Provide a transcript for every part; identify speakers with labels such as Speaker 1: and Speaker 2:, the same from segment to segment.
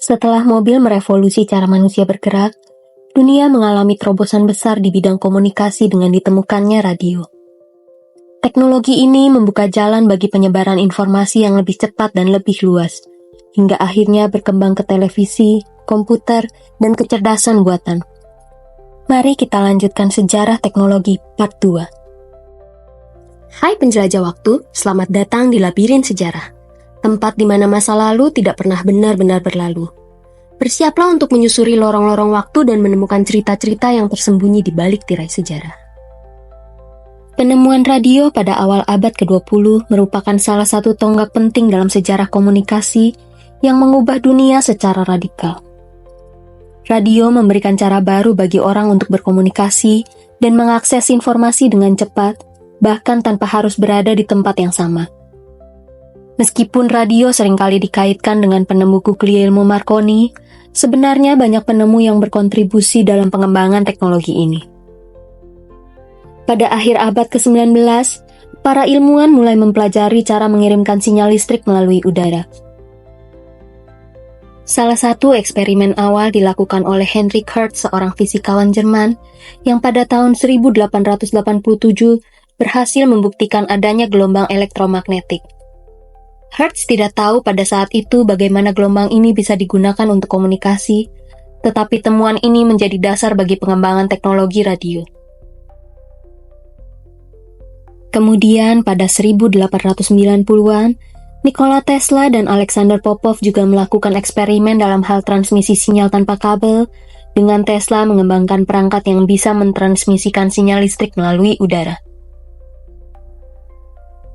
Speaker 1: Setelah mobil merevolusi cara manusia bergerak, dunia mengalami terobosan besar di bidang komunikasi dengan ditemukannya radio. Teknologi ini membuka jalan bagi penyebaran informasi yang lebih cepat dan lebih luas, hingga akhirnya berkembang ke televisi, komputer, dan kecerdasan buatan. Mari kita lanjutkan sejarah teknologi part 2. Hai penjelajah waktu, selamat datang di Labirin Sejarah, tempat di mana masa lalu tidak pernah benar-benar berlalu. Bersiaplah untuk menyusuri lorong-lorong waktu dan menemukan cerita-cerita yang tersembunyi di balik tirai sejarah. Penemuan radio pada awal abad ke-20 merupakan salah satu tonggak penting dalam sejarah komunikasi yang mengubah dunia secara radikal. Radio memberikan cara baru bagi orang untuk berkomunikasi dan mengakses informasi dengan cepat, bahkan tanpa harus berada di tempat yang sama. Meskipun radio seringkali dikaitkan dengan penemu Guglielmo Marconi, sebenarnya banyak penemu yang berkontribusi dalam pengembangan teknologi ini. Pada akhir abad ke-19, para ilmuwan mulai mempelajari cara mengirimkan sinyal listrik melalui udara. Salah satu eksperimen awal dilakukan oleh Heinrich Hertz, seorang fisikawan Jerman, yang pada tahun 1887 berhasil membuktikan adanya gelombang elektromagnetik. Hertz tidak tahu pada saat itu bagaimana gelombang ini bisa digunakan untuk komunikasi, tetapi temuan ini menjadi dasar bagi pengembangan teknologi radio. Kemudian pada 1890-an, Nikola Tesla dan Alexander Popov juga melakukan eksperimen dalam hal transmisi sinyal tanpa kabel, dengan Tesla mengembangkan perangkat yang bisa mentransmisikan sinyal listrik melalui udara.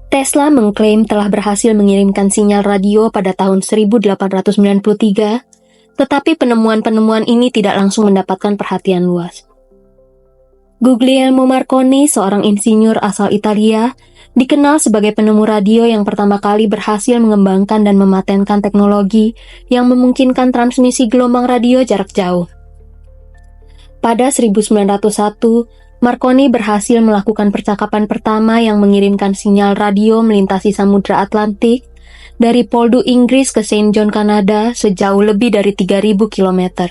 Speaker 1: Tesla mengklaim telah berhasil mengirimkan sinyal radio pada tahun 1893, tetapi penemuan-penemuan ini tidak langsung mendapatkan perhatian luas. Guglielmo Marconi, seorang insinyur asal Italia, dikenal sebagai penemu radio yang pertama kali berhasil mengembangkan dan mematenkan teknologi yang memungkinkan transmisi gelombang radio jarak jauh. Pada 1901, Marconi berhasil melakukan percakapan pertama yang mengirimkan sinyal radio melintasi Samudra Atlantik dari Poldhu, Inggris ke Saint John, Kanada, sejauh lebih dari 3.000 km.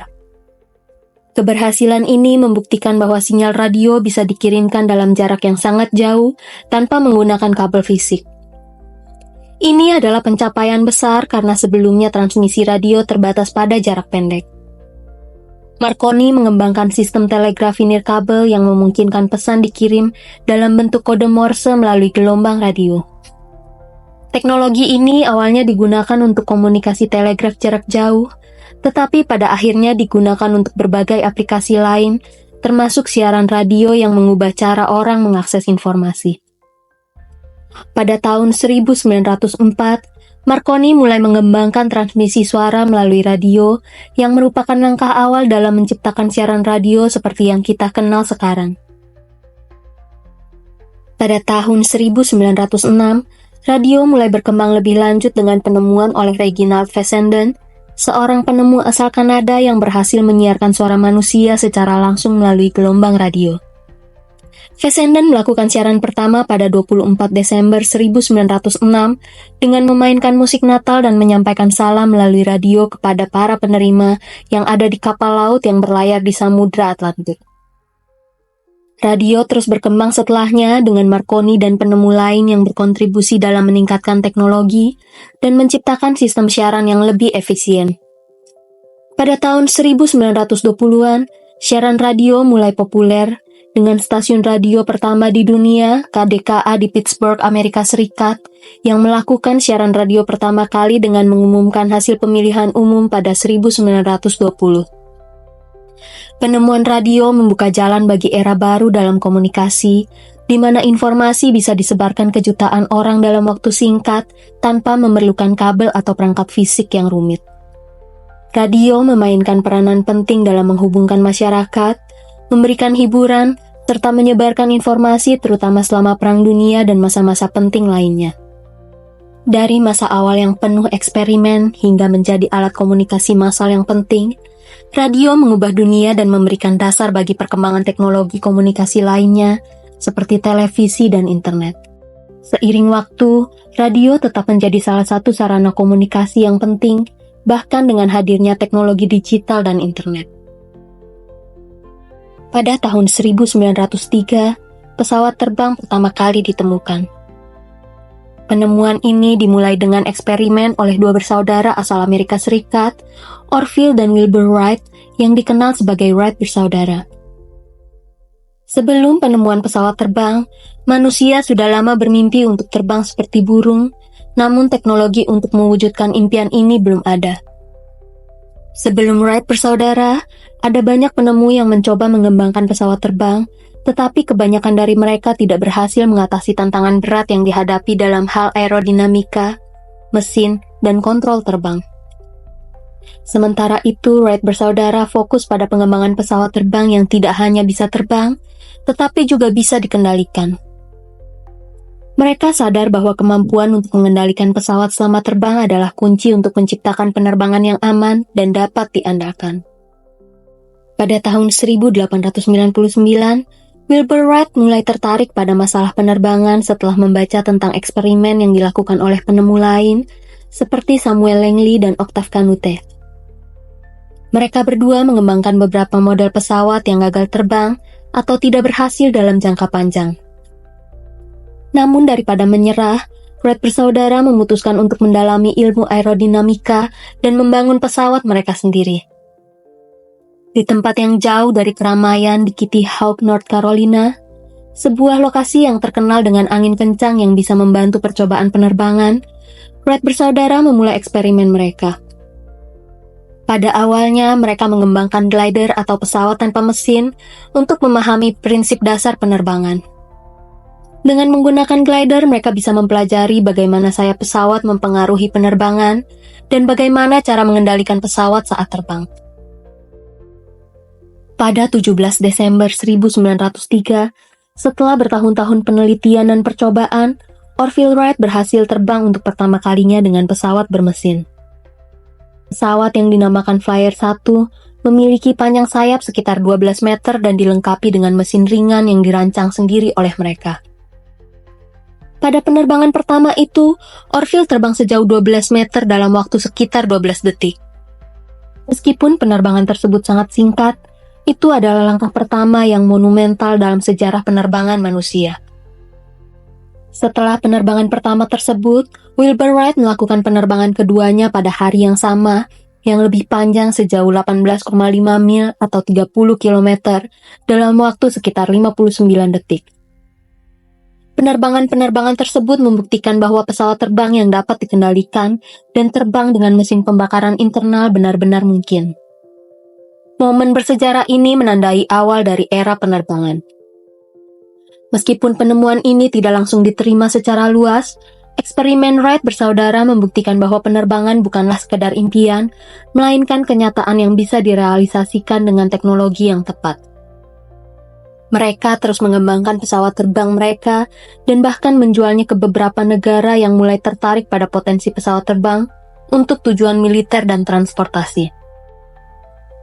Speaker 1: Keberhasilan ini membuktikan bahwa sinyal radio bisa dikirimkan dalam jarak yang sangat jauh tanpa menggunakan kabel fisik. Ini adalah pencapaian besar karena sebelumnya transmisi radio terbatas pada jarak pendek. Marconi mengembangkan sistem telegrafi nirkabel yang memungkinkan pesan dikirim dalam bentuk kode Morse melalui gelombang radio. Teknologi ini awalnya digunakan untuk komunikasi telegraf jarak jauh, tetapi pada akhirnya digunakan untuk berbagai aplikasi lain, termasuk siaran radio yang mengubah cara orang mengakses informasi. Pada tahun 1904, Marconi mulai mengembangkan transmisi suara melalui radio yang merupakan langkah awal dalam menciptakan siaran radio seperti yang kita kenal sekarang. Pada tahun 1906, radio mulai berkembang lebih lanjut dengan penemuan oleh Reginald Fessenden, seorang penemu asal Kanada yang berhasil menyiarkan suara manusia secara langsung melalui gelombang radio. Fessenden melakukan siaran pertama pada 24 Desember 1906 dengan memainkan musik Natal dan menyampaikan salam melalui radio kepada para penerima yang ada di kapal laut yang berlayar di Samudra Atlantik. Radio terus berkembang setelahnya dengan Marconi dan penemu lain yang berkontribusi dalam meningkatkan teknologi dan menciptakan sistem siaran yang lebih efisien. Pada tahun 1920-an, siaran radio mulai populer dengan stasiun radio pertama di dunia, KDKA di Pittsburgh, Amerika Serikat, yang melakukan siaran radio pertama kali dengan mengumumkan hasil pemilihan umum pada 1920. Penemuan radio membuka jalan bagi era baru dalam komunikasi, di mana informasi bisa disebarkan ke jutaan orang dalam waktu singkat tanpa memerlukan kabel atau perangkat fisik yang rumit. Radio memainkan peranan penting dalam menghubungkan masyarakat, memberikan hiburan, serta menyebarkan informasi terutama selama Perang Dunia dan masa-masa penting lainnya. Dari masa awal yang penuh eksperimen hingga menjadi alat komunikasi massal yang penting, radio mengubah dunia dan memberikan dasar bagi perkembangan teknologi komunikasi lainnya, seperti televisi dan internet. Seiring waktu, radio tetap menjadi salah satu sarana komunikasi yang penting, bahkan dengan hadirnya teknologi digital dan internet. Pada tahun 1903, pesawat terbang pertama kali ditemukan. Penemuan ini dimulai dengan eksperimen oleh dua bersaudara asal Amerika Serikat, Orville dan Wilbur Wright, yang dikenal sebagai Wright bersaudara. Sebelum penemuan pesawat terbang, manusia sudah lama bermimpi untuk terbang seperti burung, namun teknologi untuk mewujudkan impian ini belum ada. Sebelum Wright bersaudara, ada banyak penemu yang mencoba mengembangkan pesawat terbang, tetapi kebanyakan dari mereka tidak berhasil mengatasi tantangan berat yang dihadapi dalam hal aerodinamika, mesin, dan kontrol terbang. Sementara itu, Wright bersaudara fokus pada pengembangan pesawat terbang yang tidak hanya bisa terbang, tetapi juga bisa dikendalikan. Mereka sadar bahwa kemampuan untuk mengendalikan pesawat selama terbang adalah kunci untuk menciptakan penerbangan yang aman dan dapat diandalkan. Pada tahun 1899, Wilbur Wright mulai tertarik pada masalah penerbangan setelah membaca tentang eksperimen yang dilakukan oleh penemu lain, seperti Samuel Langley dan Octave Canute. Mereka berdua mengembangkan beberapa model pesawat yang gagal terbang atau tidak berhasil dalam jangka panjang. Namun daripada menyerah, Wright bersaudara memutuskan untuk mendalami ilmu aerodinamika dan membangun pesawat mereka sendiri. Di tempat yang jauh dari keramaian di Kitty Hawk, North Carolina, sebuah lokasi yang terkenal dengan angin kencang yang bisa membantu percobaan penerbangan, Wright bersaudara memulai eksperimen mereka. Pada awalnya, mereka mengembangkan glider atau pesawat tanpa mesin untuk memahami prinsip dasar penerbangan. Dengan menggunakan glider, mereka bisa mempelajari bagaimana sayap pesawat mempengaruhi penerbangan dan bagaimana cara mengendalikan pesawat saat terbang. Pada 17 Desember 1903, setelah bertahun-tahun penelitian dan percobaan, Orville Wright berhasil terbang untuk pertama kalinya dengan pesawat bermesin. Pesawat yang dinamakan Flyer 1 memiliki panjang sayap sekitar 12 meter dan dilengkapi dengan mesin ringan yang dirancang sendiri oleh mereka. Pada penerbangan pertama itu, Orville terbang sejauh 12 meter dalam waktu sekitar 12 detik. Meskipun penerbangan tersebut sangat singkat, itu adalah langkah pertama yang monumental dalam sejarah penerbangan manusia. Setelah penerbangan pertama tersebut, Wilbur Wright melakukan penerbangan keduanya pada hari yang sama, yang lebih panjang sejauh 18,5 mil atau 30 km dalam waktu sekitar 59 detik. Penerbangan-penerbangan tersebut membuktikan bahwa pesawat terbang yang dapat dikendalikan dan terbang dengan mesin pembakaran internal benar-benar mungkin. Momen bersejarah ini menandai awal dari era penerbangan. Meskipun penemuan ini tidak langsung diterima secara luas, eksperimen Wright bersaudara membuktikan bahwa penerbangan bukanlah sekedar impian, melainkan kenyataan yang bisa direalisasikan dengan teknologi yang tepat. Mereka terus mengembangkan pesawat terbang mereka dan bahkan menjualnya ke beberapa negara yang mulai tertarik pada potensi pesawat terbang untuk tujuan militer dan transportasi.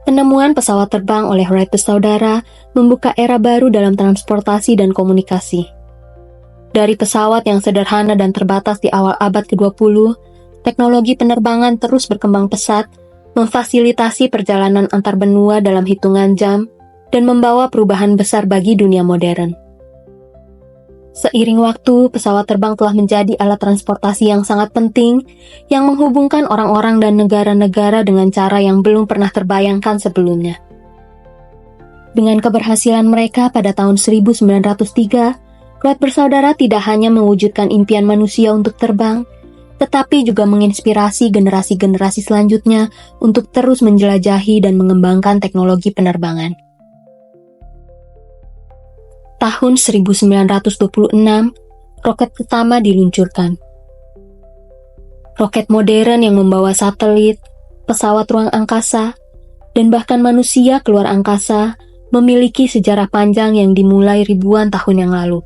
Speaker 1: Penemuan pesawat terbang oleh Wright bersaudara membuka era baru dalam transportasi dan komunikasi. Dari pesawat yang sederhana dan terbatas di awal abad ke-20, teknologi penerbangan terus berkembang pesat, memfasilitasi perjalanan antar benua dalam hitungan jam, dan membawa perubahan besar bagi dunia modern. Seiring waktu, pesawat terbang telah menjadi alat transportasi yang sangat penting yang menghubungkan orang-orang dan negara-negara dengan cara yang belum pernah terbayangkan sebelumnya. Dengan keberhasilan mereka pada tahun 1903, Wright bersaudara tidak hanya mewujudkan impian manusia untuk terbang, tetapi juga menginspirasi generasi-generasi selanjutnya untuk terus menjelajahi dan mengembangkan teknologi penerbangan. Tahun 1926, roket pertama diluncurkan. Roket modern yang membawa satelit, pesawat ruang angkasa, dan bahkan manusia keluar angkasa memiliki sejarah panjang yang dimulai ribuan tahun yang lalu.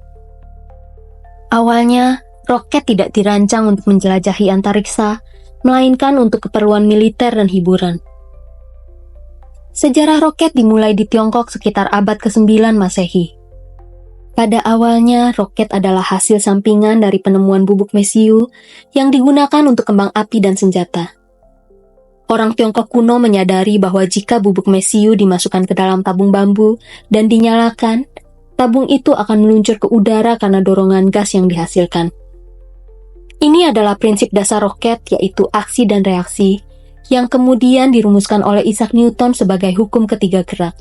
Speaker 1: Awalnya, roket tidak dirancang untuk menjelajahi antariksa, melainkan untuk keperluan militer dan hiburan. Sejarah roket dimulai di Tiongkok sekitar abad ke-9 Masehi. Pada awalnya, roket adalah hasil sampingan dari penemuan bubuk mesiu yang digunakan untuk kembang api dan senjata. Orang Tiongkok kuno menyadari bahwa jika bubuk mesiu dimasukkan ke dalam tabung bambu dan dinyalakan, tabung itu akan meluncur ke udara karena dorongan gas yang dihasilkan. Ini adalah prinsip dasar roket, yaitu aksi dan reaksi, yang kemudian dirumuskan oleh Isaac Newton sebagai hukum ketiga gerak.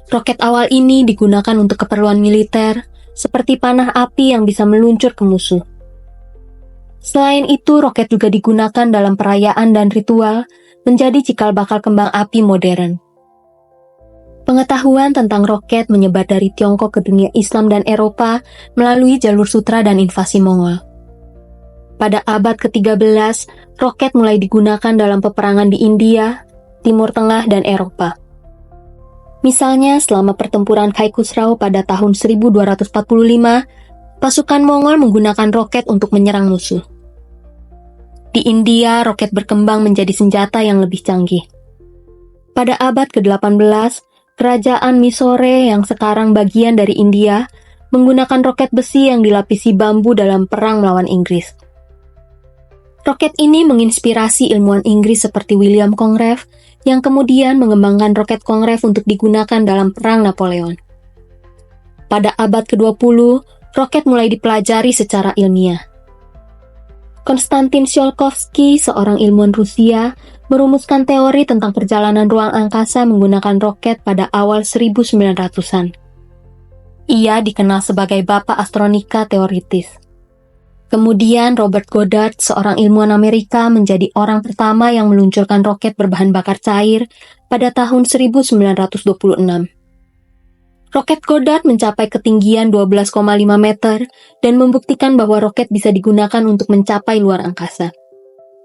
Speaker 1: Roket awal ini digunakan untuk keperluan militer, seperti panah api yang bisa meluncur ke musuh. Selain itu, roket juga digunakan dalam perayaan dan ritual menjadi cikal bakal kembang api modern. Pengetahuan tentang roket menyebar dari Tiongkok ke dunia Islam dan Eropa melalui jalur sutra dan invasi Mongol. Pada abad ke-13, roket mulai digunakan dalam peperangan di India, Timur Tengah, dan Eropa. Misalnya, selama pertempuran Kai Khusrau pada tahun 1245, pasukan Mongol menggunakan roket untuk menyerang musuh. Di India, roket berkembang menjadi senjata yang lebih canggih. Pada abad ke-18, kerajaan Mysore yang sekarang bagian dari India menggunakan roket besi yang dilapisi bambu dalam perang melawan Inggris. Roket ini menginspirasi ilmuwan Inggris seperti William Congreve yang kemudian mengembangkan roket Congreve untuk digunakan dalam perang Napoleon. Pada abad ke-20, roket mulai dipelajari secara ilmiah. Konstantin Tsiolkovsky, seorang ilmuwan Rusia, merumuskan teori tentang perjalanan ruang angkasa menggunakan roket pada awal 1900-an. Ia dikenal sebagai Bapak Astronika Teoritis. Kemudian Robert Goddard, seorang ilmuwan Amerika, menjadi orang pertama yang meluncurkan roket berbahan bakar cair pada tahun 1926. Roket Goddard mencapai ketinggian 12,5 meter dan membuktikan bahwa roket bisa digunakan untuk mencapai luar angkasa.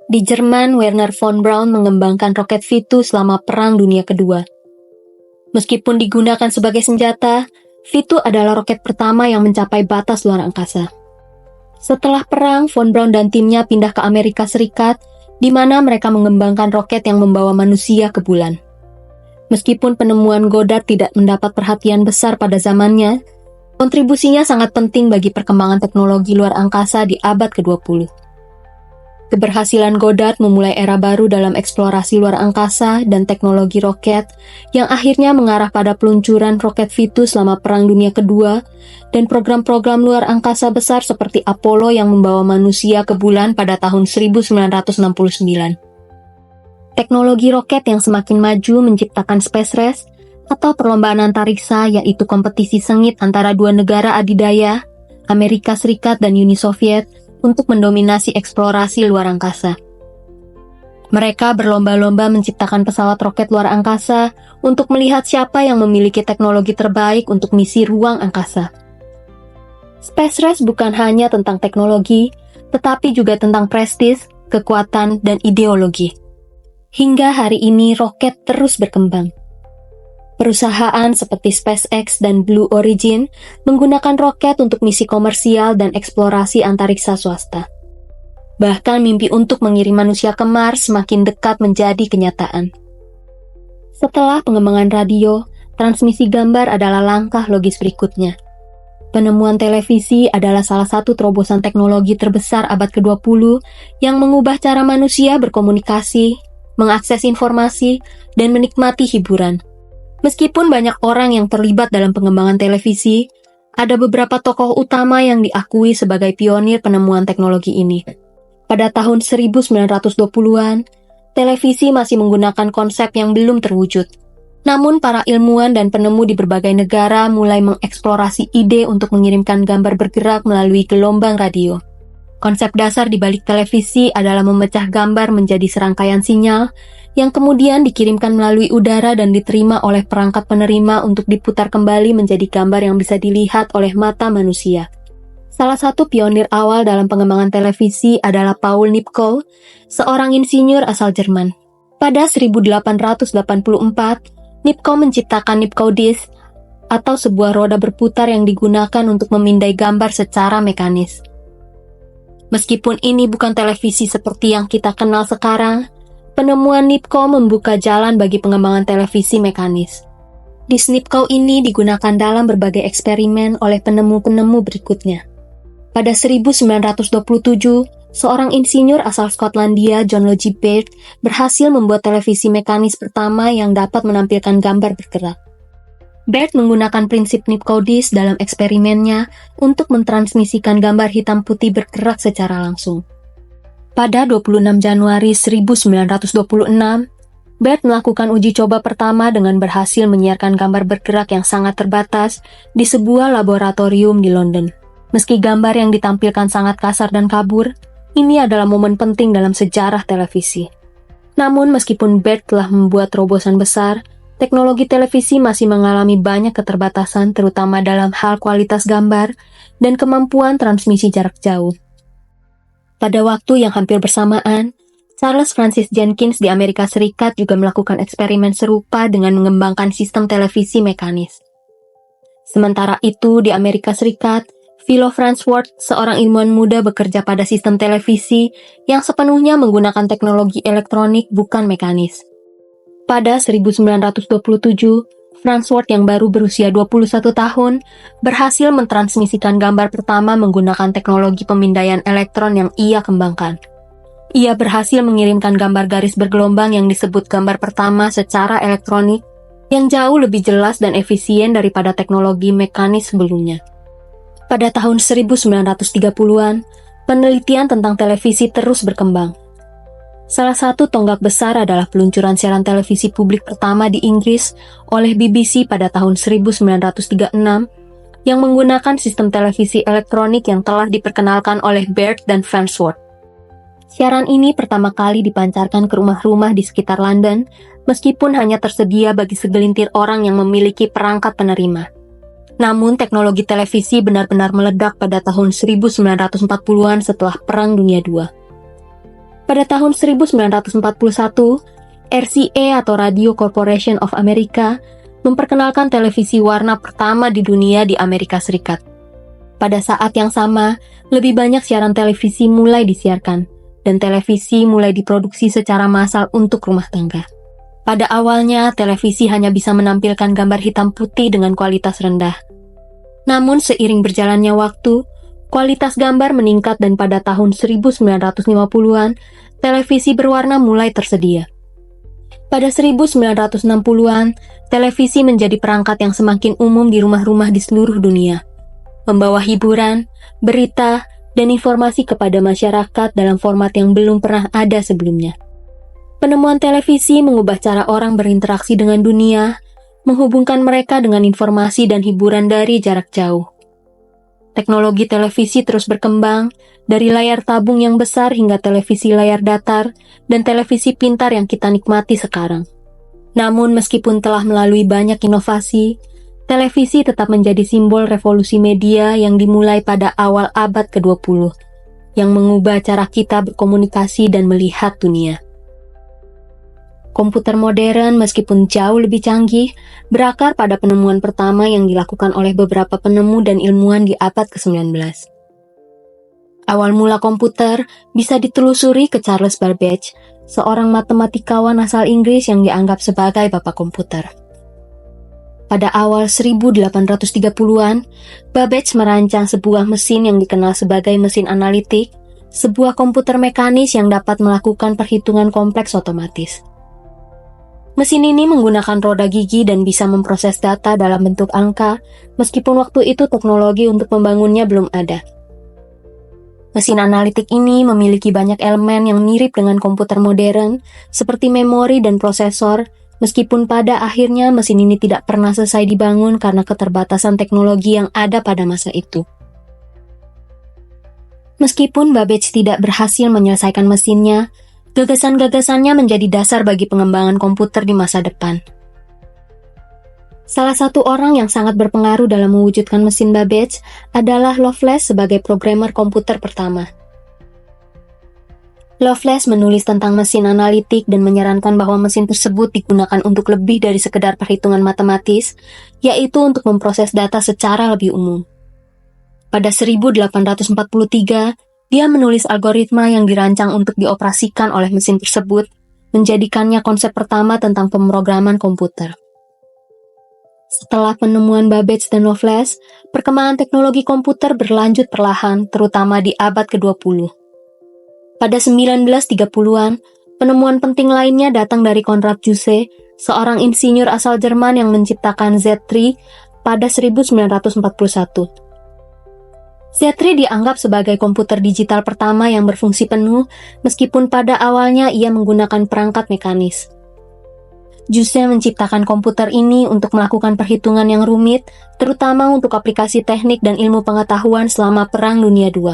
Speaker 1: Di Jerman, Wernher von Braun mengembangkan roket V2 selama Perang Dunia Kedua. Meskipun digunakan sebagai senjata, V2 adalah roket pertama yang mencapai batas luar angkasa. Setelah perang, von Braun dan timnya pindah ke Amerika Serikat, di mana mereka mengembangkan roket yang membawa manusia ke bulan. Meskipun penemuan Goddard tidak mendapat perhatian besar pada zamannya, kontribusinya sangat penting bagi perkembangan teknologi luar angkasa di abad ke-20. Keberhasilan Goddard memulai era baru dalam eksplorasi luar angkasa dan teknologi roket yang akhirnya mengarah pada peluncuran roket V2 selama Perang Dunia Kedua dan program-program luar angkasa besar seperti Apollo yang membawa manusia ke bulan pada tahun 1969. Teknologi roket yang semakin maju menciptakan space race atau perlombaan antariksa, yaitu kompetisi sengit antara dua negara adidaya, Amerika Serikat dan Uni Soviet, untuk mendominasi eksplorasi luar angkasa. Mereka berlomba-lomba menciptakan pesawat roket luar angkasa untuk melihat siapa yang memiliki teknologi terbaik untuk misi ruang angkasa. Space race bukan hanya tentang teknologi, tetapi juga tentang prestis, kekuatan, dan ideologi. Hingga hari ini roket terus berkembang. Perusahaan seperti SpaceX dan Blue Origin menggunakan roket untuk misi komersial dan eksplorasi antariksa swasta. Bahkan mimpi untuk mengirim manusia ke Mars semakin dekat menjadi kenyataan. Setelah pengembangan radio, transmisi gambar adalah langkah logis berikutnya. Penemuan televisi adalah salah satu terobosan teknologi terbesar abad ke-20 yang mengubah cara manusia berkomunikasi, mengakses informasi, dan menikmati hiburan. Meskipun banyak orang yang terlibat dalam pengembangan televisi, ada beberapa tokoh utama yang diakui sebagai pionir penemuan teknologi ini. Pada tahun 1920-an, televisi masih menggunakan konsep yang belum terwujud. Namun para ilmuwan dan penemu di berbagai negara mulai mengeksplorasi ide untuk mengirimkan gambar bergerak melalui gelombang radio. Konsep dasar di balik televisi adalah memecah gambar menjadi serangkaian sinyal yang kemudian dikirimkan melalui udara dan diterima oleh perangkat penerima untuk diputar kembali menjadi gambar yang bisa dilihat oleh mata manusia. Salah satu pionir awal dalam pengembangan televisi adalah Paul Nipkow, seorang insinyur asal Jerman. Pada 1884, Nipkow menciptakan Nipkow disk atau sebuah roda berputar yang digunakan untuk memindai gambar secara mekanis. Meskipun ini bukan televisi seperti yang kita kenal sekarang, penemuan Nipkow membuka jalan bagi pengembangan televisi mekanis. Disk Nipkow ini digunakan dalam berbagai eksperimen oleh penemu-penemu berikutnya. Pada 1927, seorang insinyur asal Skotlandia, John Logie Baird, berhasil membuat televisi mekanis pertama yang dapat menampilkan gambar bergerak. Baird menggunakan prinsip Nipkow-Disk dalam eksperimennya untuk mentransmisikan gambar hitam putih bergerak secara langsung. Pada 26 Januari 1926, Baird melakukan uji coba pertama dengan berhasil menyiarkan gambar bergerak yang sangat terbatas di sebuah laboratorium di London. Meski gambar yang ditampilkan sangat kasar dan kabur, ini adalah momen penting dalam sejarah televisi. Namun meskipun Baird telah membuat terobosan besar, teknologi televisi masih mengalami banyak keterbatasan terutama dalam hal kualitas gambar dan kemampuan transmisi jarak jauh. Pada waktu yang hampir bersamaan, Charles Francis Jenkins di Amerika Serikat juga melakukan eksperimen serupa dengan mengembangkan sistem televisi mekanis. Sementara itu di Amerika Serikat, Philo Farnsworth, seorang ilmuwan muda bekerja pada sistem televisi yang sepenuhnya menggunakan teknologi elektronik bukan mekanis. Pada 1927, Farnsworth yang baru berusia 21 tahun berhasil mentransmisikan gambar pertama menggunakan teknologi pemindaian elektron yang ia kembangkan. Ia berhasil mengirimkan gambar garis bergelombang yang disebut gambar pertama secara elektronik yang jauh lebih jelas dan efisien daripada teknologi mekanis sebelumnya. Pada tahun 1930-an, penelitian tentang televisi terus berkembang. Salah satu tonggak besar adalah peluncuran siaran televisi publik pertama di Inggris oleh BBC pada tahun 1936 yang menggunakan sistem televisi elektronik yang telah diperkenalkan oleh Baird dan Farnsworth. Siaran ini pertama kali dipancarkan ke rumah-rumah di sekitar London, meskipun hanya tersedia bagi segelintir orang yang memiliki perangkat penerima. Namun, teknologi televisi benar-benar meledak pada tahun 1940-an setelah Perang Dunia II. Pada tahun 1941, RCA atau Radio Corporation of America memperkenalkan televisi warna pertama di dunia di Amerika Serikat. Pada saat yang sama, lebih banyak siaran televisi mulai disiarkan, dan televisi mulai diproduksi secara massal untuk rumah tangga. Pada awalnya, televisi hanya bisa menampilkan gambar hitam putih dengan kualitas rendah. Namun seiring berjalannya waktu, kualitas gambar meningkat dan pada tahun 1950-an, televisi berwarna mulai tersedia. Pada 1960-an, televisi menjadi perangkat yang semakin umum di rumah-rumah di seluruh dunia, membawa hiburan, berita, dan informasi kepada masyarakat dalam format yang belum pernah ada sebelumnya. Penemuan televisi mengubah cara orang berinteraksi dengan dunia, menghubungkan mereka dengan informasi dan hiburan dari jarak jauh. Teknologi televisi terus berkembang, dari layar tabung yang besar hingga televisi layar datar dan televisi pintar yang kita nikmati sekarang. Namun meskipun telah melalui banyak inovasi, televisi tetap menjadi simbol revolusi media yang dimulai pada awal abad ke-20, yang mengubah cara kita berkomunikasi dan melihat dunia. Komputer modern meskipun jauh lebih canggih, berakar pada penemuan pertama yang dilakukan oleh beberapa penemu dan ilmuwan di abad ke-19. Awal mula komputer bisa ditelusuri ke Charles Babbage, seorang matematikawan asal Inggris yang dianggap sebagai bapak komputer. Pada awal 1830-an, Babbage merancang sebuah mesin yang dikenal sebagai mesin analitik, sebuah komputer mekanis yang dapat melakukan perhitungan kompleks otomatis. Mesin ini menggunakan roda gigi dan bisa memproses data dalam bentuk angka, meskipun waktu itu teknologi untuk membangunnya belum ada. Mesin analitik ini memiliki banyak elemen yang mirip dengan komputer modern, seperti memori dan prosesor, meskipun pada akhirnya mesin ini tidak pernah selesai dibangun karena keterbatasan teknologi yang ada pada masa itu. Meskipun Babbage tidak berhasil menyelesaikan mesinnya, gagasan-gagasannya menjadi dasar bagi pengembangan komputer di masa depan. Salah satu orang yang sangat berpengaruh dalam mewujudkan mesin Babbage adalah Lovelace sebagai programmer komputer pertama. Lovelace menulis tentang mesin analitik dan menyarankan bahwa mesin tersebut digunakan untuk lebih dari sekedar perhitungan matematis, yaitu untuk memproses data secara lebih umum. Pada 1843, dia menulis algoritma yang dirancang untuk dioperasikan oleh mesin tersebut, menjadikannya konsep pertama tentang pemrograman komputer. Setelah penemuan Babbage dan Lovelace, perkembangan teknologi komputer berlanjut perlahan, terutama di abad ke-20. Pada 1930-an, penemuan penting lainnya datang dari Konrad Zuse, seorang insinyur asal Jerman yang menciptakan Z3 pada 1941. Z3 dianggap sebagai komputer digital pertama yang berfungsi penuh, meskipun pada awalnya ia menggunakan perangkat mekanis. Zuse menciptakan komputer ini untuk melakukan perhitungan yang rumit, terutama untuk aplikasi teknik dan ilmu pengetahuan selama Perang Dunia II.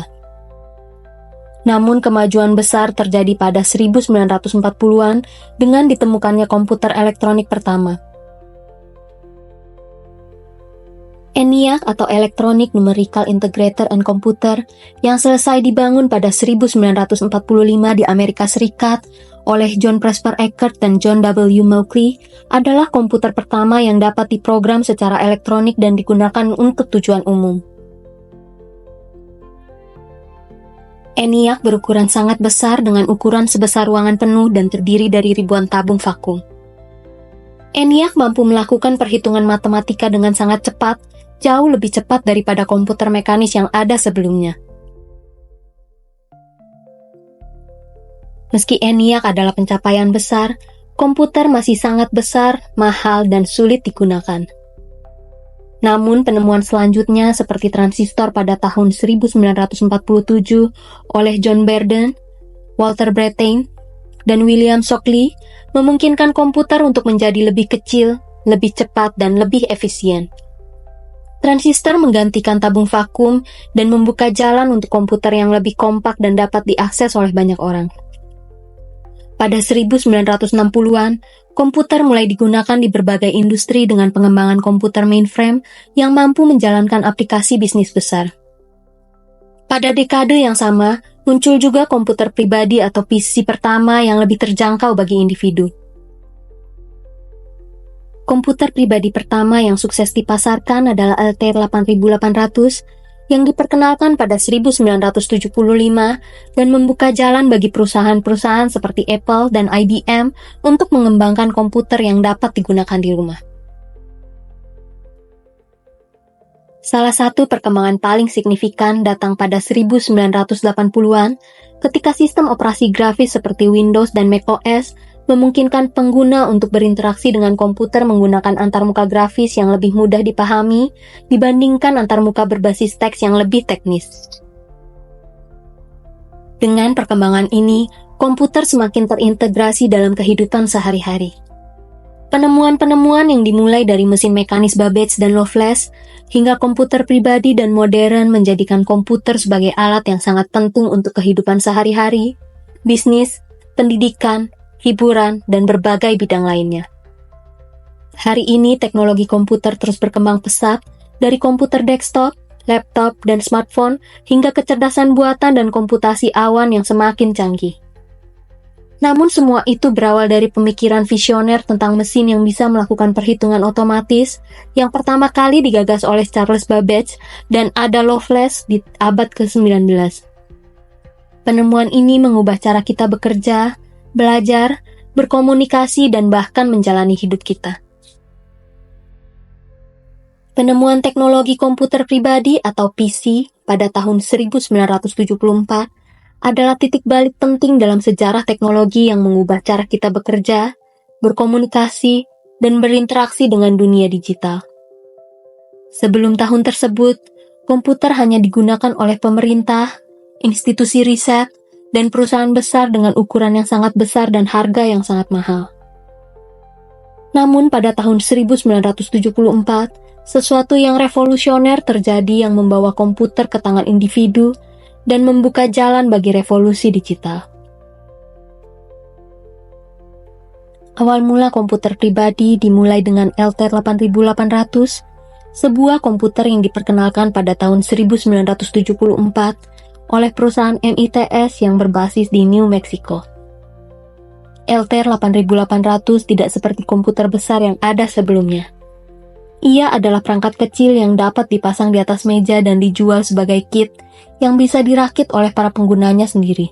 Speaker 1: Namun kemajuan besar terjadi pada 1940-an dengan ditemukannya komputer elektronik pertama. ENIAC atau Electronic Numerical Integrator and Computer yang selesai dibangun pada 1945 di Amerika Serikat oleh John Presper Eckert dan John W. Mauchly adalah komputer pertama yang dapat diprogram secara elektronik dan digunakan untuk tujuan umum. ENIAC berukuran sangat besar dengan ukuran sebesar ruangan penuh dan terdiri dari ribuan tabung vakum. ENIAC mampu melakukan perhitungan matematika dengan sangat cepat, jauh lebih cepat daripada komputer mekanis yang ada sebelumnya. Meski ENIAC adalah pencapaian besar, komputer masih sangat besar, mahal, dan sulit digunakan. Namun penemuan selanjutnya seperti transistor pada tahun 1947 oleh John Bardeen, Walter Brattain, dan William Shockley memungkinkan komputer untuk menjadi lebih kecil, lebih cepat, dan lebih efisien. Transistor menggantikan tabung vakum dan membuka jalan untuk komputer yang lebih kompak dan dapat diakses oleh banyak orang. Pada 1960-an, komputer mulai digunakan di berbagai industri dengan pengembangan komputer mainframe yang mampu menjalankan aplikasi bisnis besar. Pada dekade yang sama, muncul juga komputer pribadi atau PC pertama yang lebih terjangkau bagi individu. Komputer pribadi pertama yang sukses dipasarkan adalah Altair 8800 yang diperkenalkan pada 1975 dan membuka jalan bagi perusahaan-perusahaan seperti Apple dan IBM untuk mengembangkan komputer yang dapat digunakan di rumah. Salah satu perkembangan paling signifikan datang pada 1980-an ketika sistem operasi grafis seperti Windows dan macOS memungkinkan pengguna untuk berinteraksi dengan komputer menggunakan antarmuka grafis yang lebih mudah dipahami dibandingkan antarmuka berbasis teks yang lebih teknis. Dengan perkembangan ini, komputer semakin terintegrasi dalam kehidupan sehari-hari. Penemuan-penemuan yang dimulai dari mesin mekanis Babbage dan Loveless hingga komputer pribadi dan modern menjadikan komputer sebagai alat yang sangat penting untuk kehidupan sehari-hari, bisnis, pendidikan, hiburan, dan berbagai bidang lainnya. Hari ini teknologi komputer terus berkembang pesat dari komputer desktop, laptop, dan smartphone hingga kecerdasan buatan dan komputasi awan yang semakin canggih. Namun semua itu berawal dari pemikiran visioner tentang mesin yang bisa melakukan perhitungan otomatis yang pertama kali digagas oleh Charles Babbage dan Ada Lovelace di abad ke-19. Penemuan ini mengubah cara kita bekerja, belajar, berkomunikasi, dan bahkan menjalani hidup kita. Penemuan teknologi komputer pribadi atau PC pada tahun 1974 adalah titik balik penting dalam sejarah teknologi yang mengubah cara kita bekerja, berkomunikasi, dan berinteraksi dengan dunia digital. Sebelum tahun tersebut, komputer hanya digunakan oleh pemerintah, institusi riset, dan perusahaan besar dengan ukuran yang sangat besar dan harga yang sangat mahal. Namun pada tahun 1974, sesuatu yang revolusioner terjadi yang membawa komputer ke tangan individu dan membuka jalan bagi revolusi digital. Awal mula komputer pribadi dimulai dengan Altair 8800, sebuah komputer yang diperkenalkan pada tahun 1974 oleh perusahaan MITS yang berbasis di New Mexico. Altair 8800 tidak seperti komputer besar yang ada sebelumnya. Ia adalah perangkat kecil yang dapat dipasang di atas meja dan dijual sebagai kit yang bisa dirakit oleh para penggunanya sendiri.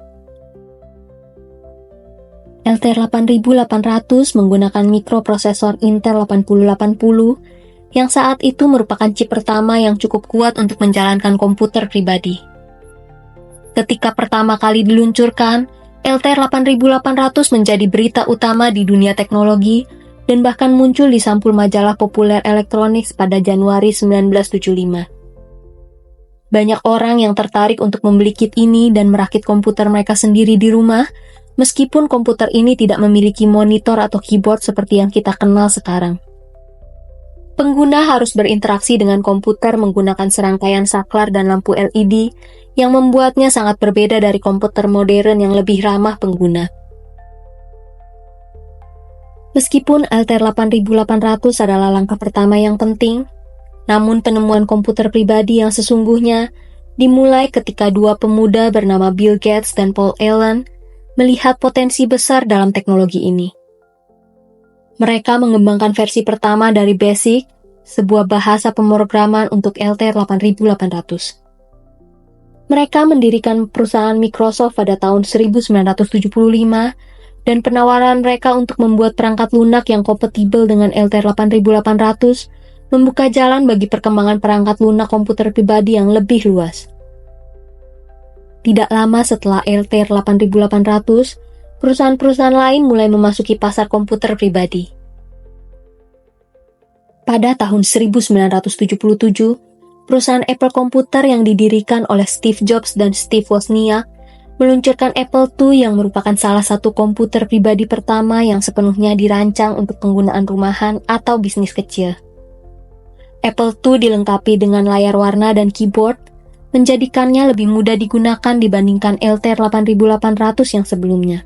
Speaker 1: Altair 8800 menggunakan mikroprosesor Intel 8080 yang saat itu merupakan chip pertama yang cukup kuat untuk menjalankan komputer pribadi. Ketika pertama kali diluncurkan, LTR 8800 menjadi berita utama di dunia teknologi dan bahkan muncul di sampul majalah populer elektronik pada Januari 1975. Banyak orang yang tertarik untuk membeli kit ini dan merakit komputer mereka sendiri di rumah, meskipun komputer ini tidak memiliki monitor atau keyboard seperti yang kita kenal sekarang. Pengguna harus berinteraksi dengan komputer menggunakan serangkaian saklar dan lampu LED yang membuatnya sangat berbeda dari komputer modern yang lebih ramah pengguna. Meskipun LTR 8800 adalah langkah pertama yang penting, namun penemuan komputer pribadi yang sesungguhnya dimulai ketika dua pemuda bernama Bill Gates dan Paul Allen melihat potensi besar dalam teknologi ini. Mereka mengembangkan versi pertama dari BASIC, sebuah bahasa pemrograman untuk LTR 8800. Mereka mendirikan perusahaan Microsoft pada tahun 1975 dan penawaran mereka untuk membuat perangkat lunak yang kompatibel dengan LTR 8800 membuka jalan bagi perkembangan perangkat lunak komputer pribadi yang lebih luas. Tidak lama setelah LTR 8800, perusahaan-perusahaan lain mulai memasuki pasar komputer pribadi. Pada tahun 1977, perusahaan Apple Komputer yang didirikan oleh Steve Jobs dan Steve Wozniak meluncurkan Apple II yang merupakan salah satu komputer pribadi pertama yang sepenuhnya dirancang untuk penggunaan rumahan atau bisnis kecil. Apple II dilengkapi dengan layar warna dan keyboard, menjadikannya lebih mudah digunakan dibandingkan LTR 8800 yang sebelumnya.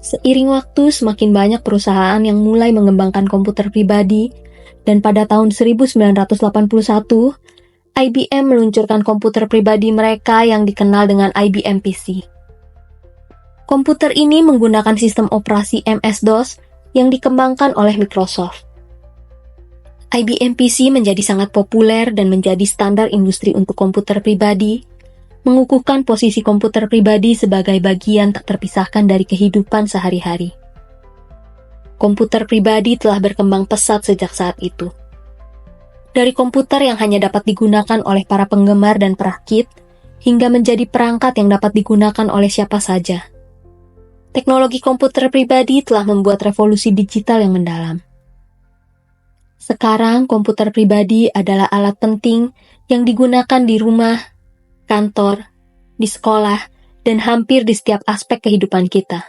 Speaker 1: Seiring waktu, semakin banyak perusahaan yang mulai mengembangkan komputer pribadi, dan pada tahun 1981, IBM meluncurkan komputer pribadi mereka yang dikenal dengan IBM PC. Komputer ini menggunakan sistem operasi MS-DOS yang dikembangkan oleh Microsoft. IBM PC menjadi sangat populer dan menjadi standar industri untuk komputer pribadi, mengukuhkan posisi komputer pribadi sebagai bagian tak terpisahkan dari kehidupan sehari-hari. Komputer pribadi telah berkembang pesat sejak saat itu. Dari komputer yang hanya dapat digunakan oleh para penggemar dan perakit, hingga menjadi perangkat yang dapat digunakan oleh siapa saja. Teknologi komputer pribadi telah membuat revolusi digital yang mendalam. Sekarang, komputer pribadi adalah alat penting yang digunakan di rumah, kantor, di sekolah, dan hampir di setiap aspek kehidupan kita.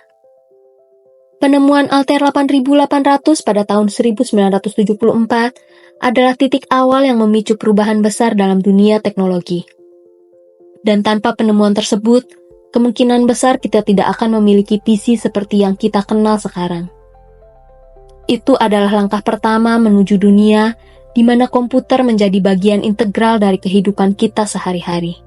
Speaker 1: Penemuan LTR 8800 pada tahun 1974 adalah titik awal yang memicu perubahan besar dalam dunia teknologi. Dan tanpa penemuan tersebut, kemungkinan besar kita tidak akan memiliki PC seperti yang kita kenal sekarang. Itu adalah langkah pertama menuju dunia di mana komputer menjadi bagian integral dari kehidupan kita sehari-hari.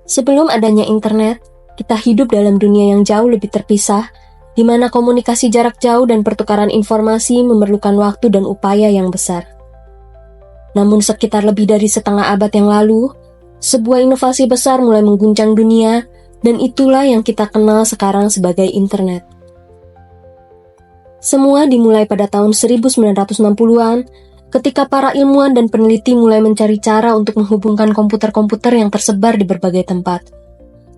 Speaker 1: Sebelum adanya internet, kita hidup dalam dunia yang jauh lebih terpisah, di mana komunikasi jarak jauh dan pertukaran informasi memerlukan waktu dan upaya yang besar. Namun sekitar lebih dari setengah abad yang lalu, sebuah inovasi besar mulai mengguncang dunia, dan itulah yang kita kenal sekarang sebagai internet. Semua dimulai pada tahun 1960-an, ketika para ilmuwan dan peneliti mulai mencari cara untuk menghubungkan komputer-komputer yang tersebar di berbagai tempat,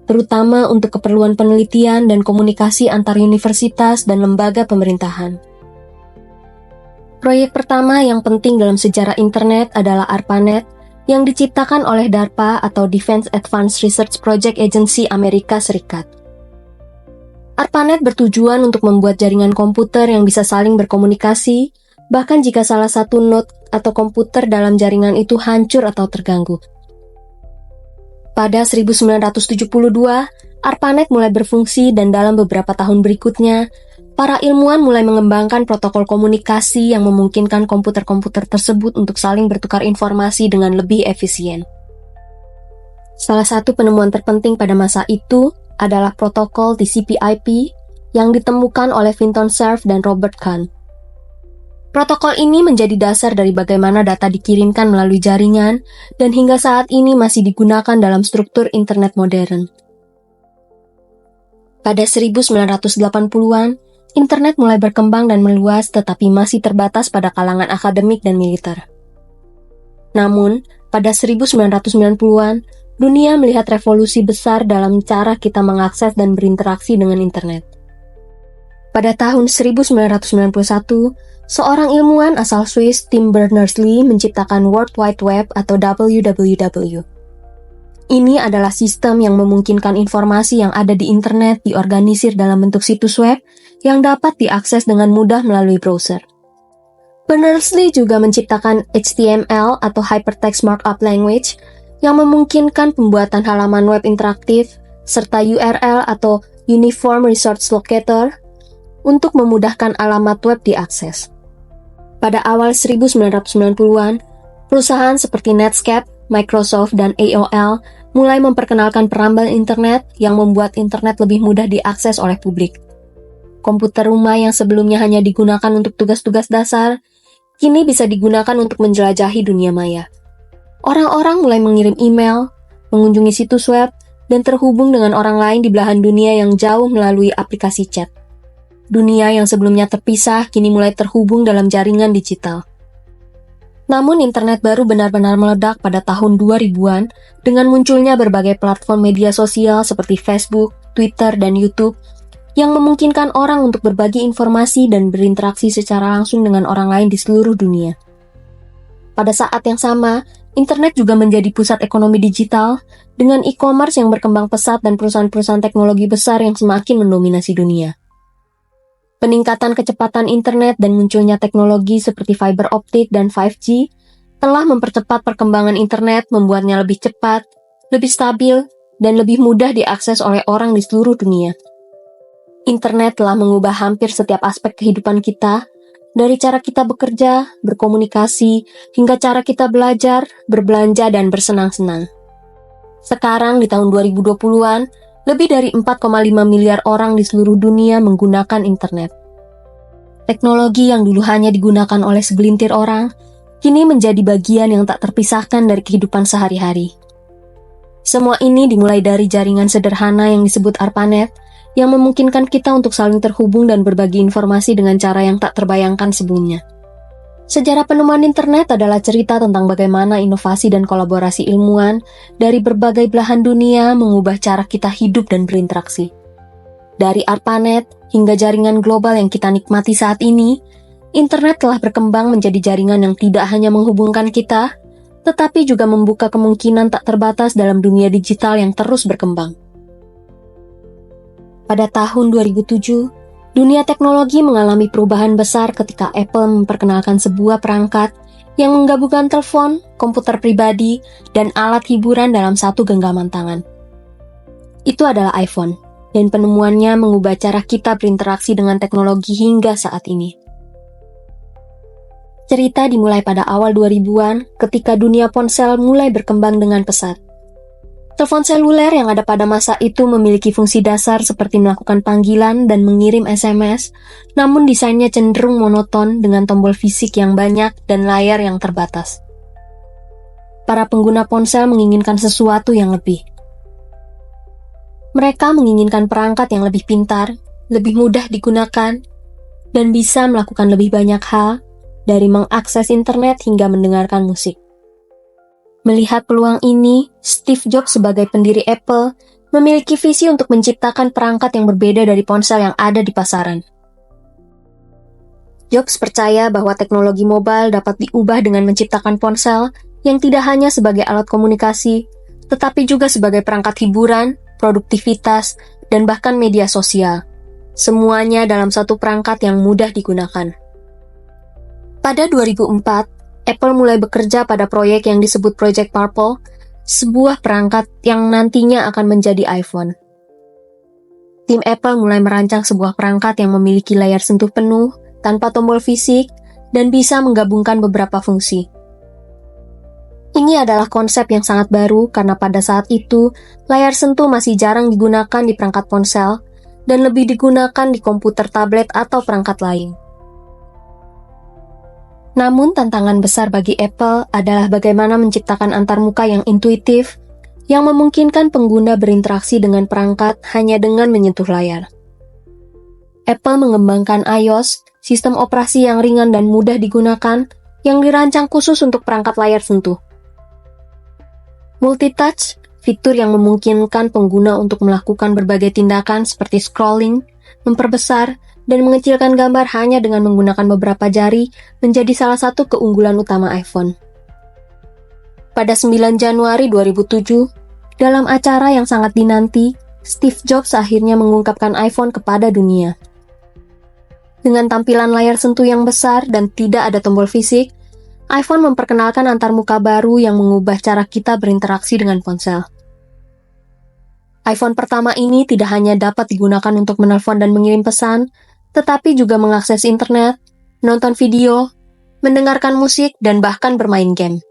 Speaker 1: terutama untuk keperluan penelitian dan komunikasi antar universitas dan lembaga pemerintahan. Proyek pertama yang penting dalam sejarah internet adalah ARPANET yang diciptakan oleh DARPA atau Defense Advanced Research Project Agency Amerika Serikat. ARPANET bertujuan untuk membuat jaringan komputer yang bisa saling berkomunikasi, bahkan jika salah satu node atau komputer dalam jaringan itu hancur atau terganggu. Pada 1972, ARPANET mulai berfungsi dan dalam beberapa tahun berikutnya, para ilmuwan mulai mengembangkan protokol komunikasi yang memungkinkan komputer-komputer tersebut untuk saling bertukar informasi dengan lebih efisien. Salah satu penemuan terpenting pada masa itu adalah protokol TCP/IP yang ditemukan oleh Vinton Cerf dan Robert Kahn. Protokol ini menjadi dasar dari bagaimana data dikirimkan melalui jaringan dan hingga saat ini masih digunakan dalam struktur internet modern. Pada 1980-an, internet mulai berkembang dan meluas tetapi masih terbatas pada kalangan akademik dan militer. Namun, Pada 1990-an, dunia melihat revolusi besar dalam cara kita mengakses dan berinteraksi dengan internet. Pada tahun 1991, seorang ilmuwan asal Swiss, Tim Berners-Lee, menciptakan World Wide Web atau WWW. Ini adalah sistem yang memungkinkan informasi yang ada di internet diorganisir dalam bentuk situs web yang dapat diakses dengan mudah melalui browser. Berners-Lee juga menciptakan HTML atau Hypertext Markup Language yang memungkinkan pembuatan halaman web interaktif serta URL atau Uniform Resource Locator untuk memudahkan alamat web diakses. Pada awal 1990-an, perusahaan seperti Netscape, Microsoft, dan AOL mulai memperkenalkan perambal internet yang membuat internet lebih mudah diakses oleh publik. Komputer rumah yang sebelumnya hanya digunakan untuk tugas-tugas dasar, kini bisa digunakan untuk menjelajahi dunia maya. Orang-orang mulai mengirim email, mengunjungi situs web, dan terhubung dengan orang lain di belahan dunia yang jauh melalui aplikasi chat. Dunia yang sebelumnya terpisah kini mulai terhubung dalam jaringan digital. Namun internet baru benar-benar meledak pada tahun 2000-an dengan munculnya berbagai platform media sosial seperti Facebook, Twitter, dan YouTube yang memungkinkan orang untuk berbagi informasi dan berinteraksi secara langsung dengan orang lain di seluruh dunia. Pada saat yang sama, internet juga menjadi pusat ekonomi digital dengan e-commerce yang berkembang pesat dan perusahaan-perusahaan teknologi besar yang semakin mendominasi dunia. Peningkatan kecepatan internet dan munculnya teknologi seperti fiber optik dan 5G telah mempercepat perkembangan internet, membuatnya lebih cepat, lebih stabil, dan lebih mudah diakses oleh orang di seluruh dunia. Internet telah mengubah hampir setiap aspek kehidupan kita, dari cara kita bekerja, berkomunikasi, hingga cara kita belajar, berbelanja, dan bersenang-senang. Sekarang di tahun 2020-an, lebih dari 4,5 miliar orang di seluruh dunia menggunakan internet. Teknologi yang dulu hanya digunakan oleh segelintir orang, kini menjadi bagian yang tak terpisahkan dari kehidupan sehari-hari. Semua ini dimulai dari jaringan sederhana yang disebut ARPANET, yang memungkinkan kita untuk saling terhubung dan berbagi informasi dengan cara yang tak terbayangkan sebelumnya. Sejarah penemuan internet adalah cerita tentang bagaimana inovasi dan kolaborasi ilmuwan dari berbagai belahan dunia mengubah cara kita hidup dan berinteraksi. Dari ARPANET hingga jaringan global yang kita nikmati saat ini, internet telah berkembang menjadi jaringan yang tidak hanya menghubungkan kita, tetapi juga membuka kemungkinan tak terbatas dalam dunia digital yang terus berkembang. Pada tahun 2007, dunia teknologi mengalami perubahan besar ketika Apple memperkenalkan sebuah perangkat yang menggabungkan telepon, komputer pribadi, dan alat hiburan dalam satu genggaman tangan. Itu adalah iPhone, dan penemuannya mengubah cara kita berinteraksi dengan teknologi hingga saat ini. Cerita dimulai pada awal 2000-an ketika dunia ponsel mulai berkembang dengan pesat. Telepon seluler yang ada pada masa itu memiliki fungsi dasar seperti melakukan panggilan dan mengirim SMS, namun desainnya cenderung monoton dengan tombol fisik yang banyak dan layar yang terbatas. Para pengguna ponsel menginginkan sesuatu yang lebih. Mereka menginginkan perangkat yang lebih pintar, lebih mudah digunakan, dan bisa melakukan lebih banyak hal, dari mengakses internet hingga mendengarkan musik. Melihat peluang ini, Steve Jobs sebagai pendiri Apple memiliki visi untuk menciptakan perangkat yang berbeda dari ponsel yang ada di pasaran. Jobs percaya bahwa teknologi mobile dapat diubah dengan menciptakan ponsel yang tidak hanya sebagai alat komunikasi, tetapi juga sebagai perangkat hiburan, produktivitas, dan bahkan media sosial. Semuanya dalam satu perangkat yang mudah digunakan. Pada 2004, Apple mulai bekerja pada proyek yang disebut Project Purple, sebuah perangkat yang nantinya akan menjadi iPhone. Tim Apple mulai merancang sebuah perangkat yang memiliki layar sentuh penuh, tanpa tombol fisik, dan bisa menggabungkan beberapa fungsi. Ini adalah konsep yang sangat baru karena pada saat itu, layar sentuh masih jarang digunakan di perangkat ponsel, dan lebih digunakan di komputer tablet atau perangkat lain. Namun tantangan besar bagi Apple adalah bagaimana menciptakan antarmuka yang intuitif, yang memungkinkan pengguna berinteraksi dengan perangkat hanya dengan menyentuh layar. Apple mengembangkan iOS, sistem operasi yang ringan dan mudah digunakan, yang dirancang khusus untuk perangkat layar sentuh. Multitouch, fitur yang memungkinkan pengguna untuk melakukan berbagai tindakan seperti scrolling, memperbesar, dan mengecilkan gambar hanya dengan menggunakan beberapa jari, menjadi salah satu keunggulan utama iPhone. Pada 9 Januari 2007, dalam acara yang sangat dinanti, Steve Jobs akhirnya mengungkapkan iPhone kepada dunia. Dengan tampilan layar sentuh yang besar dan tidak ada tombol fisik, iPhone memperkenalkan antarmuka baru yang mengubah cara kita berinteraksi dengan ponsel. iPhone pertama ini tidak hanya dapat digunakan untuk menelpon dan mengirim pesan, tetapi juga mengakses internet, nonton video, mendengarkan musik, dan bahkan bermain game.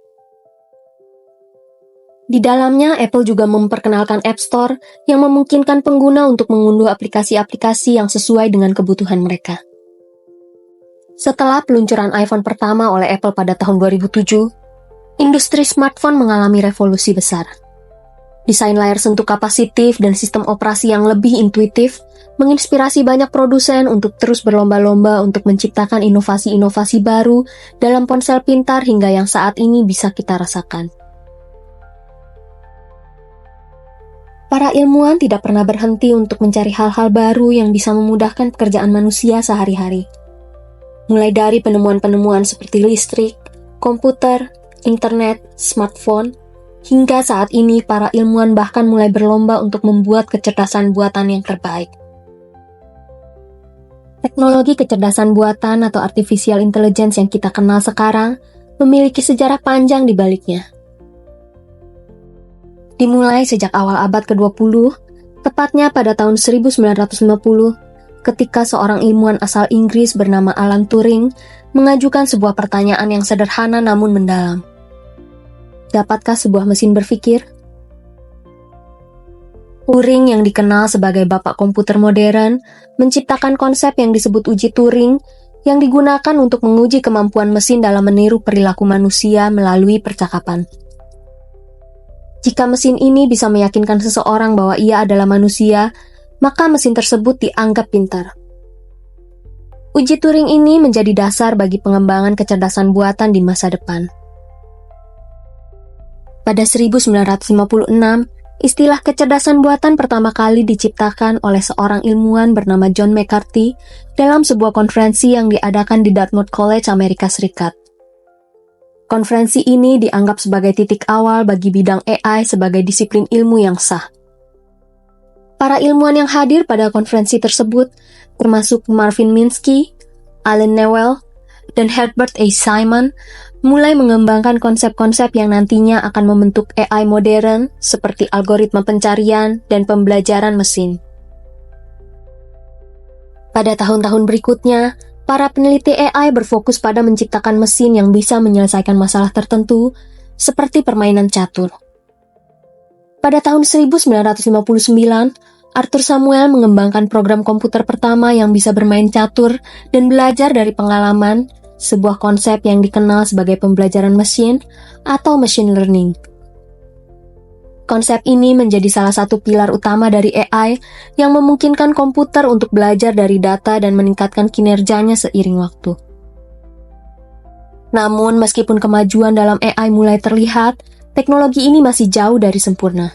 Speaker 1: Di dalamnya, Apple juga memperkenalkan App Store yang memungkinkan pengguna untuk mengunduh aplikasi-aplikasi yang sesuai dengan kebutuhan mereka. Setelah peluncuran iPhone pertama oleh Apple pada tahun 2007, industri smartphone mengalami revolusi besar. Desain layar sentuh kapasitif dan sistem operasi yang lebih intuitif menginspirasi banyak produsen untuk terus berlomba-lomba untuk menciptakan inovasi-inovasi baru dalam ponsel pintar hingga yang saat ini bisa kita rasakan. Para ilmuwan tidak pernah berhenti untuk mencari hal-hal baru yang bisa memudahkan pekerjaan manusia sehari-hari. Mulai dari penemuan-penemuan seperti listrik, komputer, internet, smartphone, hingga saat ini para ilmuwan bahkan mulai berlomba untuk membuat kecerdasan buatan yang terbaik. Teknologi kecerdasan buatan atau artificial intelligence yang kita kenal sekarang memiliki sejarah panjang di baliknya. Dimulai sejak awal abad ke-20, tepatnya pada tahun 1950, ketika seorang ilmuwan asal Inggris bernama Alan Turing mengajukan sebuah pertanyaan yang sederhana namun mendalam. Dapatkah sebuah mesin berpikir? Turing yang dikenal sebagai bapak komputer modern menciptakan konsep yang disebut uji Turing yang digunakan untuk menguji kemampuan mesin dalam meniru perilaku manusia melalui percakapan. Jika mesin ini bisa meyakinkan seseorang bahwa ia adalah manusia, maka mesin tersebut dianggap pintar. Uji Turing ini menjadi dasar bagi pengembangan kecerdasan buatan di masa depan. Pada 1956, istilah kecerdasan buatan pertama kali diciptakan oleh seorang ilmuwan bernama John McCarthy dalam sebuah konferensi yang diadakan di Dartmouth College, Amerika Serikat. Konferensi ini dianggap sebagai titik awal bagi bidang AI sebagai disiplin ilmu yang sah. Para ilmuwan yang hadir pada konferensi tersebut, termasuk Marvin Minsky, Allen Newell, dan Herbert A. Simon, mulai mengembangkan konsep-konsep yang nantinya akan membentuk AI modern seperti algoritma pencarian dan pembelajaran mesin. Pada tahun-tahun berikutnya, para peneliti AI berfokus pada menciptakan mesin yang bisa menyelesaikan masalah tertentu, seperti permainan catur. Pada tahun 1959, Arthur Samuel mengembangkan program komputer pertama yang bisa bermain catur dan belajar dari pengalaman, sebuah konsep yang dikenal sebagai pembelajaran mesin atau machine learning. Konsep ini menjadi salah satu pilar utama dari AI yang memungkinkan komputer untuk belajar dari data dan meningkatkan kinerjanya seiring waktu. Namun, meskipun kemajuan dalam AI mulai terlihat, teknologi ini masih jauh dari sempurna.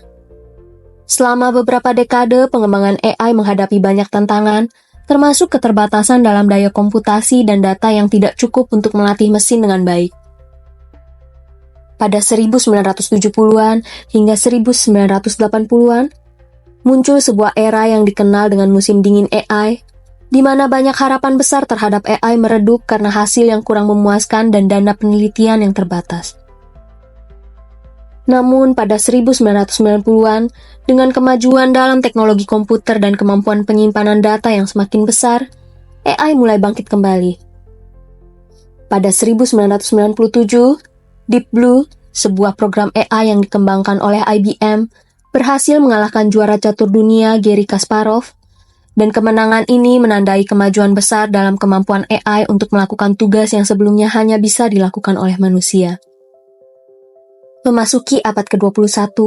Speaker 1: Selama beberapa dekade, pengembangan AI menghadapi banyak tantangan, termasuk keterbatasan dalam daya komputasi dan data yang tidak cukup untuk melatih mesin dengan baik. Pada 1970-an hingga 1980-an, muncul sebuah era yang dikenal dengan musim dingin AI, di mana banyak harapan besar terhadap AI meredup karena hasil yang kurang memuaskan dan dana penelitian yang terbatas. Namun pada 1990-an, dengan kemajuan dalam teknologi komputer dan kemampuan penyimpanan data yang semakin besar, AI mulai bangkit kembali. Pada 1997, Deep Blue, sebuah program AI yang dikembangkan oleh IBM, berhasil mengalahkan juara catur dunia Garry Kasparov, dan kemenangan ini menandai kemajuan besar dalam kemampuan AI untuk melakukan tugas yang sebelumnya hanya bisa dilakukan oleh manusia. Memasuki abad ke-21,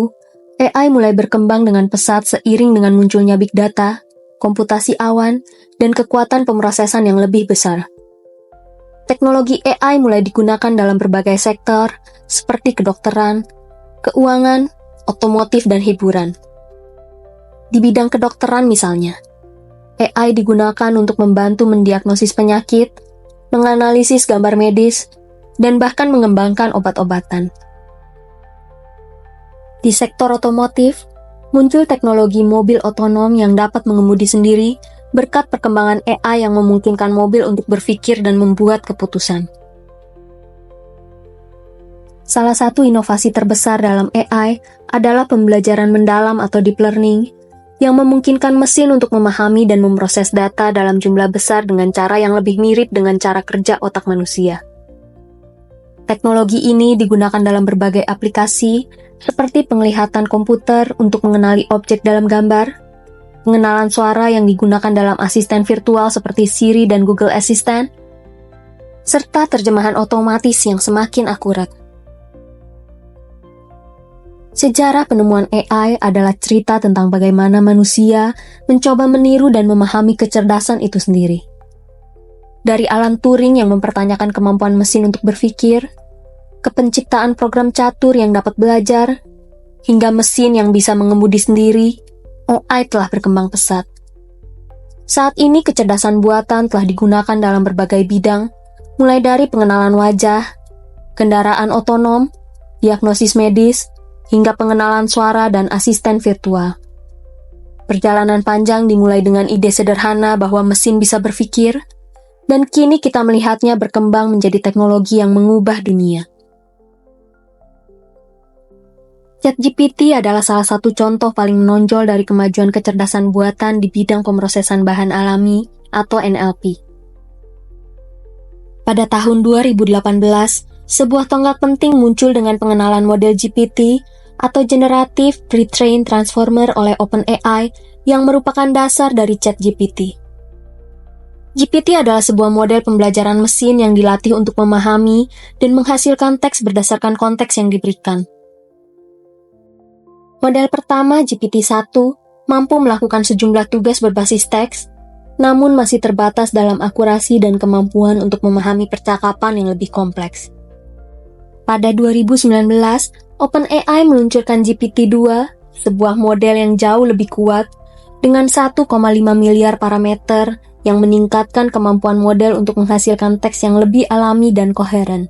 Speaker 1: AI mulai berkembang dengan pesat seiring dengan munculnya big data, komputasi awan, dan kekuatan pemrosesan yang lebih besar. Teknologi AI mulai digunakan dalam berbagai sektor, seperti kedokteran, keuangan, otomotif, dan hiburan. Di bidang kedokteran misalnya, AI digunakan untuk membantu mendiagnosis penyakit, menganalisis gambar medis, dan bahkan mengembangkan obat-obatan. Di sektor otomotif, muncul teknologi mobil otonom yang dapat mengemudi sendiri berkat perkembangan AI yang memungkinkan mobil untuk berpikir dan membuat keputusan. Salah satu inovasi terbesar dalam AI adalah pembelajaran mendalam atau deep learning yang memungkinkan mesin untuk memahami dan memproses data dalam jumlah besar dengan cara yang lebih mirip dengan cara kerja otak manusia. Teknologi ini digunakan dalam berbagai aplikasi seperti penglihatan komputer untuk mengenali objek dalam gambar, pengenalan suara yang digunakan dalam asisten virtual seperti Siri dan Google Assistant, serta terjemahan otomatis yang semakin akurat. Sejarah penemuan AI adalah cerita tentang bagaimana manusia mencoba meniru dan memahami kecerdasan itu sendiri. Dari Alan Turing yang mempertanyakan kemampuan mesin untuk berpikir, ke penciptaan program catur yang dapat belajar, hingga mesin yang bisa mengemudi sendiri, AI telah berkembang pesat. Saat ini kecerdasan buatan telah digunakan dalam berbagai bidang, mulai dari pengenalan wajah, kendaraan otonom, diagnosis medis, hingga pengenalan suara dan asisten virtual. Perjalanan panjang dimulai dengan ide sederhana bahwa mesin bisa berpikir, dan kini kita melihatnya berkembang menjadi teknologi yang mengubah dunia. ChatGPT adalah salah satu contoh paling menonjol dari kemajuan kecerdasan buatan di bidang pemrosesan bahan alami atau NLP. Pada tahun 2018, sebuah tonggak penting muncul dengan pengenalan model GPT atau Generative Pre-trained Transformer oleh OpenAI yang merupakan dasar dari ChatGPT. GPT adalah sebuah model pembelajaran mesin yang dilatih untuk memahami dan menghasilkan teks berdasarkan konteks yang diberikan. Model pertama, GPT-1, mampu melakukan sejumlah tugas berbasis teks, namun masih terbatas dalam akurasi dan kemampuan untuk memahami percakapan yang lebih kompleks. Pada 2019, OpenAI meluncurkan GPT-2, sebuah model yang jauh lebih kuat, dengan 1,5 miliar parameter yang meningkatkan kemampuan model untuk menghasilkan teks yang lebih alami dan koheren.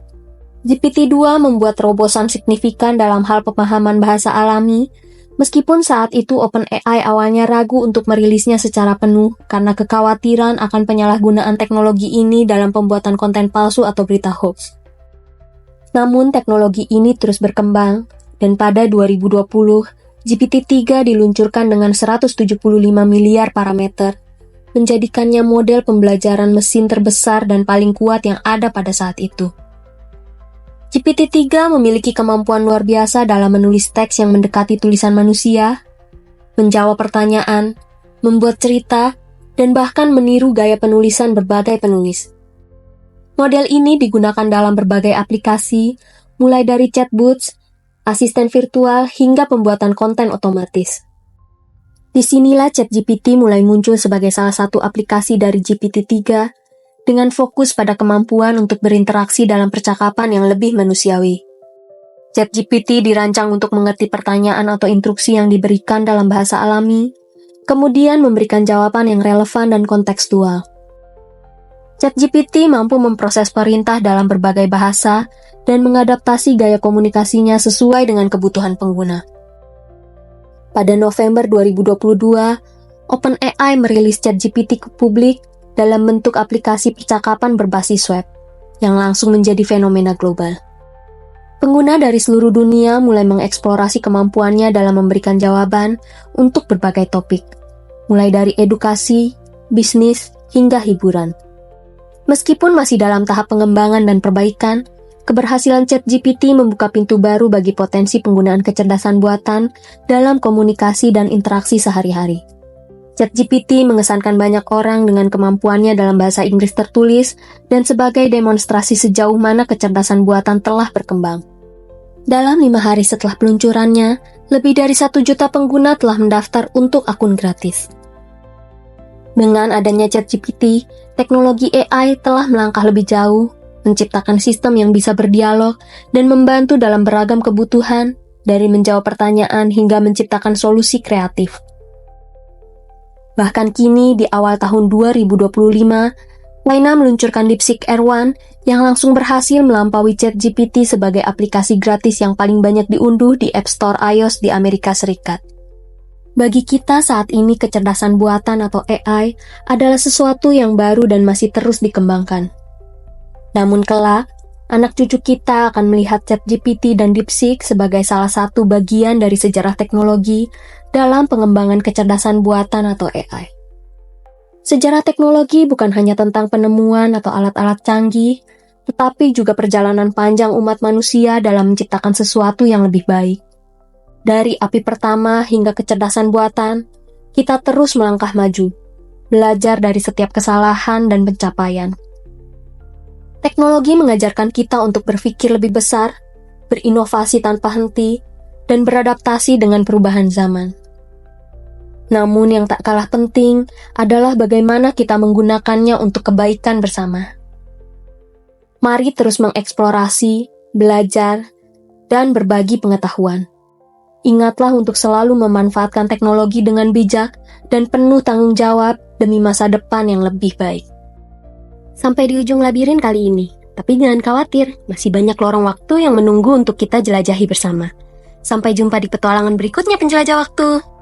Speaker 1: GPT-2 membuat terobosan signifikan dalam hal pemahaman bahasa alami, meskipun saat itu OpenAI awalnya ragu untuk merilisnya secara penuh karena kekhawatiran akan penyalahgunaan teknologi ini dalam pembuatan konten palsu atau berita hoax. Namun teknologi ini terus berkembang, dan pada 2020, GPT-3 diluncurkan dengan 175 miliar parameter, menjadikannya model pembelajaran mesin terbesar dan paling kuat yang ada pada saat itu. GPT-3 memiliki kemampuan luar biasa dalam menulis teks yang mendekati tulisan manusia, menjawab pertanyaan, membuat cerita, dan bahkan meniru gaya penulisan berbagai penulis. Model ini digunakan dalam berbagai aplikasi, mulai dari chatbots, asisten virtual, hingga pembuatan konten otomatis. Disinilah ChatGPT mulai muncul sebagai salah satu aplikasi dari GPT-3, dengan fokus pada kemampuan untuk berinteraksi dalam percakapan yang lebih manusiawi. ChatGPT dirancang untuk mengerti pertanyaan atau instruksi yang diberikan dalam bahasa alami, kemudian memberikan jawaban yang relevan dan kontekstual. ChatGPT mampu memproses perintah dalam berbagai bahasa dan mengadaptasi gaya komunikasinya sesuai dengan kebutuhan pengguna. Pada November 2022, OpenAI merilis ChatGPT ke publik dalam bentuk aplikasi percakapan berbasis web, yang langsung menjadi fenomena global. Pengguna dari seluruh dunia mulai mengeksplorasi kemampuannya dalam memberikan jawaban untuk berbagai topik, mulai dari edukasi, bisnis, hingga hiburan. Meskipun masih dalam tahap pengembangan dan perbaikan, keberhasilan ChatGPT membuka pintu baru bagi potensi penggunaan kecerdasan buatan dalam komunikasi dan interaksi sehari-hari. ChatGPT mengesankan banyak orang dengan kemampuannya dalam bahasa Inggris tertulis dan sebagai demonstrasi sejauh mana kecerdasan buatan telah berkembang. Dalam 5 hari setelah peluncurannya, lebih dari 1 juta pengguna telah mendaftar untuk akun gratis. Dengan adanya ChatGPT, teknologi AI telah melangkah lebih jauh, menciptakan sistem yang bisa berdialog dan membantu dalam beragam kebutuhan, dari menjawab pertanyaan hingga menciptakan solusi kreatif. Bahkan kini di awal tahun 2025, China meluncurkan DeepSeek R1 yang langsung berhasil melampaui ChatGPT sebagai aplikasi gratis yang paling banyak diunduh di App Store iOS di Amerika Serikat. Bagi kita saat ini kecerdasan buatan atau AI adalah sesuatu yang baru dan masih terus dikembangkan. Namun kelak, anak cucu kita akan melihat ChatGPT dan DeepSeek sebagai salah satu bagian dari sejarah teknologi dalam pengembangan kecerdasan buatan atau AI. Sejarah teknologi bukan hanya tentang penemuan atau alat-alat canggih, tetapi juga perjalanan panjang umat manusia dalam menciptakan sesuatu yang lebih baik. Dari api pertama hingga kecerdasan buatan, kita terus melangkah maju, belajar dari setiap kesalahan dan pencapaian. Teknologi mengajarkan kita untuk berpikir lebih besar, berinovasi tanpa henti, dan beradaptasi dengan perubahan zaman. Namun yang tak kalah penting adalah bagaimana kita menggunakannya untuk kebaikan bersama. Mari terus mengeksplorasi, belajar, dan berbagi pengetahuan. Ingatlah untuk selalu memanfaatkan teknologi dengan bijak dan penuh tanggung jawab demi masa depan yang lebih baik. Sampai di ujung labirin kali ini, tapi jangan khawatir, masih banyak lorong waktu yang menunggu untuk kita jelajahi bersama. Sampai jumpa di petualangan berikutnya penjelajah waktu.